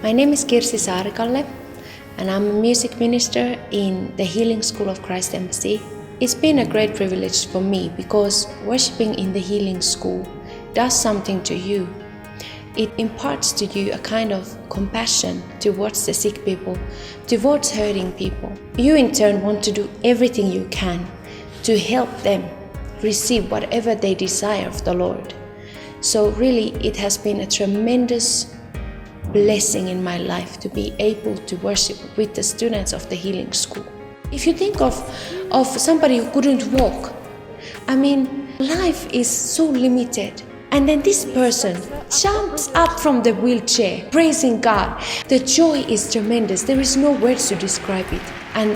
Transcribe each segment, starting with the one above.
My name is Kirsi Saarikalle, and I'm a music minister in the Healing School of Christ Embassy. It's been a great privilege for me because worshiping in the Healing School does something to you. It imparts to you a kind of compassion towards the sick people, towards hurting people. You in turn want to do everything you can to help them receive whatever they desire of the Lord. So really, it has been a tremendous blessing in my life to be able to worship with the students of the Healing School. If you think of somebody who couldn't walk, life is so limited. And then this person jumps up from the wheelchair, praising God. The joy is tremendous. There is no words to describe it. And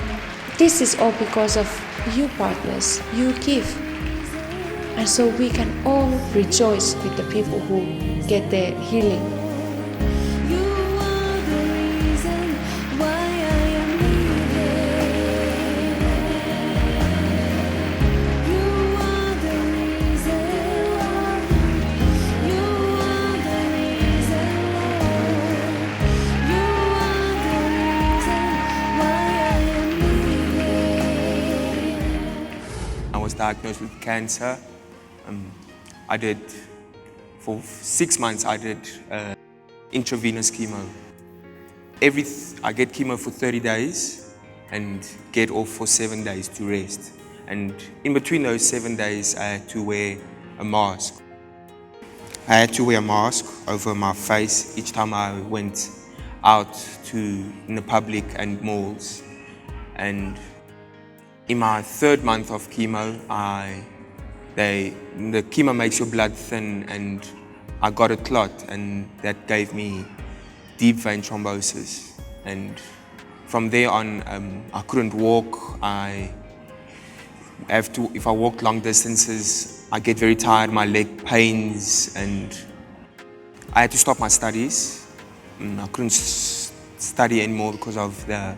this is all because of you partners. You give. And so we can all rejoice with the people who get their healing. I was diagnosed with cancer. For 6 months, I did intravenous chemo. I get chemo for 30 days and get off for 7 days to rest. And in between those 7 days, I had to wear a mask. I had to wear a mask over my face each time I went out in the public and malls. And in my 3rd month of chemo, the chemo makes your blood thin, and I got a clot, and that gave me deep vein thrombosis. And from there on, I couldn't walk. If I walk long distances, I get very tired, my leg pains, and I had to stop my studies. I couldn't study anymore because of the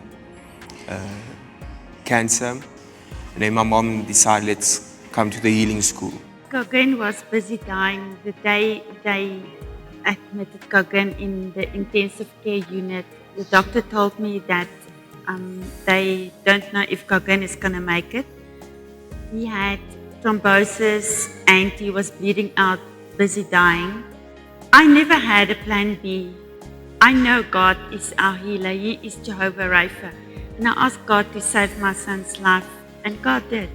cancer. And then my mom decided, let's come to the Healing School. Gauguin was busy dying the day they admitted Gauguin in the intensive care unit. The doctor told me that they don't know if Gauguin is going to make it. He had thrombosis and he was bleeding out, busy dying. I never had a plan B. I know God is our healer. He is Jehovah Rapha. And I asked God to save my son's life, and God did.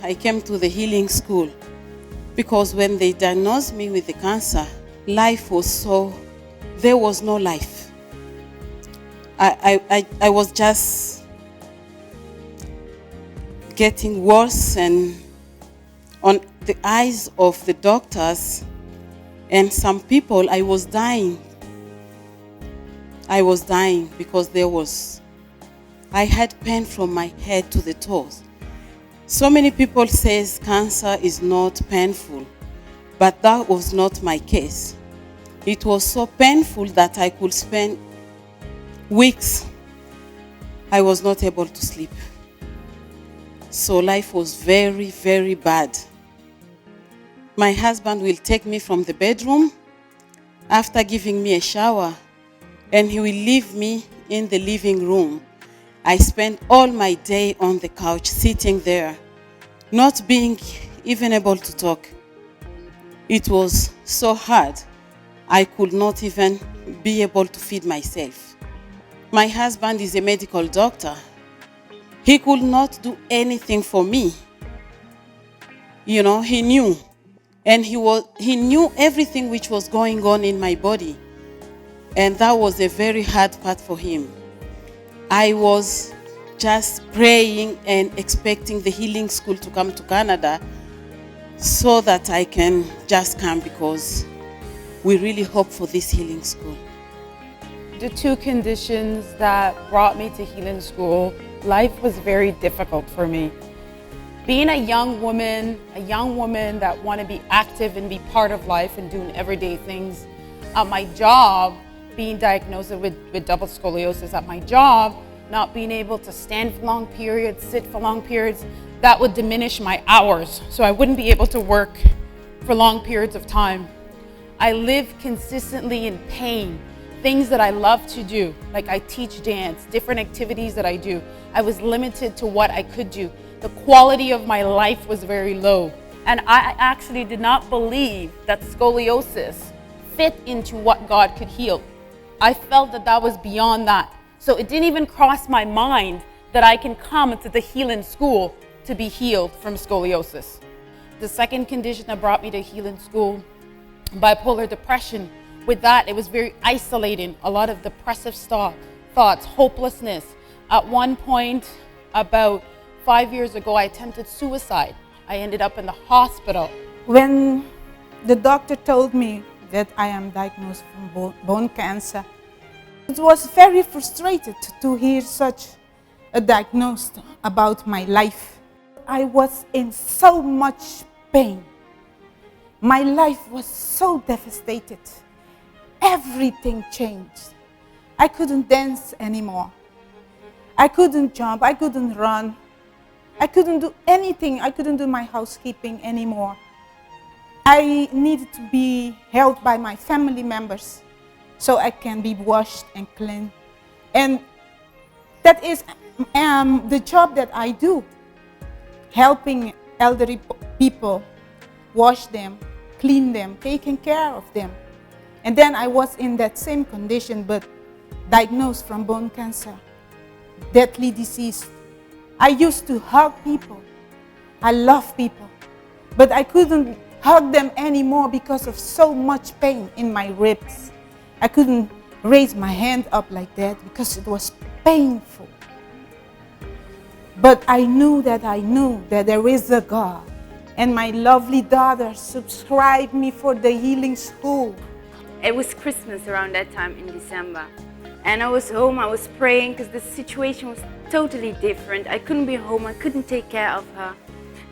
I came to the Healing School because when they diagnosed me with the cancer, there was no life. I was just getting worse, and on the eyes of the doctors and some people, I was dying. I was dying because I had pain from my head to the toes. So many people say cancer is not painful, but that was not my case. It was so painful that I could spend weeks. I was not able to sleep. So life was very, very bad. My husband will take me from the bedroom after giving me a shower, and he will leave me in the living room. I spent all my day on the couch, sitting there, not being even able to talk. It was so hard. I could not even be able to feed myself. My husband is a medical doctor. He could not do anything for me. He knew. And he knew everything which was going on in my body. And that was a very hard part for him. I was just praying and expecting the Healing School to come to Canada so that I can just come, because we really hope for this Healing School. The 2 conditions that brought me to Healing School, life was very difficult for me. Being a young woman that want to be active and be part of life and doing everyday things. At my job, being diagnosed with double scoliosis at my job, not being able to stand for long periods, sit for long periods, that would diminish my hours. So I wouldn't be able to work for long periods of time. I lived consistently in pain things that I love to do. Like I teach dance, different activities that I do. I was limited to what I could do. The quality of my life was very low. And I actually did not believe that scoliosis fit into what God could heal. I felt that that was beyond that. So it didn't even cross my mind that I can come to the healing school to be healed from scoliosis. The second condition that brought me to healing school, bipolar depression. With that, it was very isolating. A lot of depressive thoughts, hopelessness. At one point, about 5 years ago, I attempted suicide. I ended up in the hospital. When the doctor told me that I am diagnosed from bone cancer, it was very frustrated to hear such a diagnosis about my life. I was in so much pain. My life was so devastated. Everything changed. I couldn't dance anymore. I couldn't jump, I couldn't run. I couldn't do anything. I couldn't do my housekeeping anymore. I needed to be held by my family members so I can be washed and clean. And that is the job that I do, helping elderly people, wash them, clean them, taking care of them. And then I was in that same condition, but diagnosed from bone cancer, deadly disease. I used to hug people. I love people. But I couldn't hug them anymore because of so much pain in my ribs. I couldn't raise my hand up like that because it was painful. But I knew that there is a God. And my lovely daughter subscribed me for the healing school. It was Christmas around that time in December. And I was home, I was praying because the situation was totally different. I couldn't be home, I couldn't take care of her.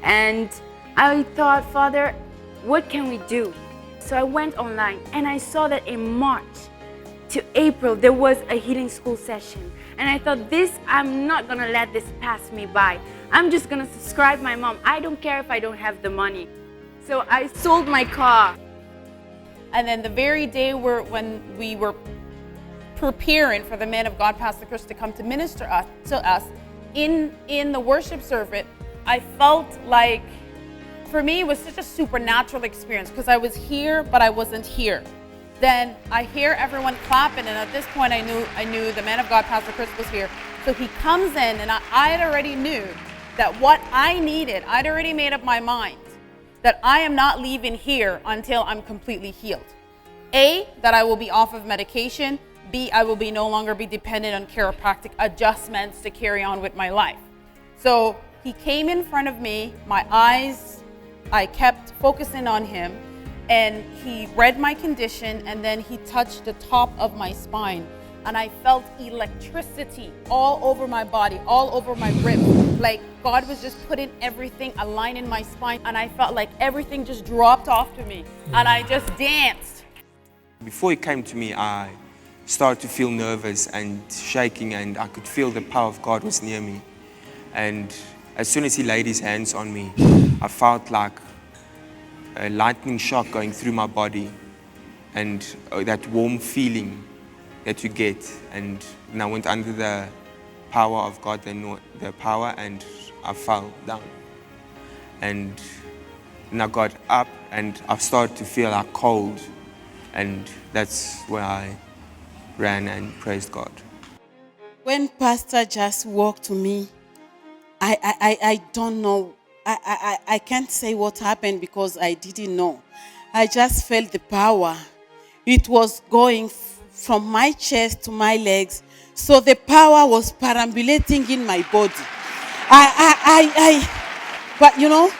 And I thought, Father, what can we do? So I went online and I saw that in March to April, there was a healing school session. And I thought, I'm not gonna let this pass me by. I'm just gonna subscribe my mom. I don't care if I don't have the money. So I sold my car. And then the very day when we were preparing for the man of God, Pastor Chris, to come to minister to us, in the worship service, I felt like, for me, it was such a supernatural experience because I was here, but I wasn't here. Then I hear everyone clapping, and at this point I knew the man of God, Pastor Chris, was here. So he comes in, and I had already knew that what I needed, I'd already made up my mind that I am not leaving here until I'm completely healed. A, that I will be off of medication. B, I will no longer be dependent on chiropractic adjustments to carry on with my life. So he came in front of me, my eyes, I kept focusing on him, and he read my condition, and then he touched the top of my spine. And I felt electricity all over my body, all over my ribs. Like God was just putting everything, aligning my spine, and I felt like everything just dropped off to me, and I just danced. Before he came to me, I started to feel nervous and shaking, and I could feel the power of God was near me. And as soon as he laid his hands on me, I felt like a lightning shock going through my body, and that warm feeling that you get. And I went under the power of God, the power, and I fell down. And I got up, and I started to feel like cold, and that's where I ran and praised God. When Pastor just walked to me, I don't know. I can't say what happened because I didn't know. I just felt the power. It was going from my chest to my legs. So the power was perambulating in my body. But you know,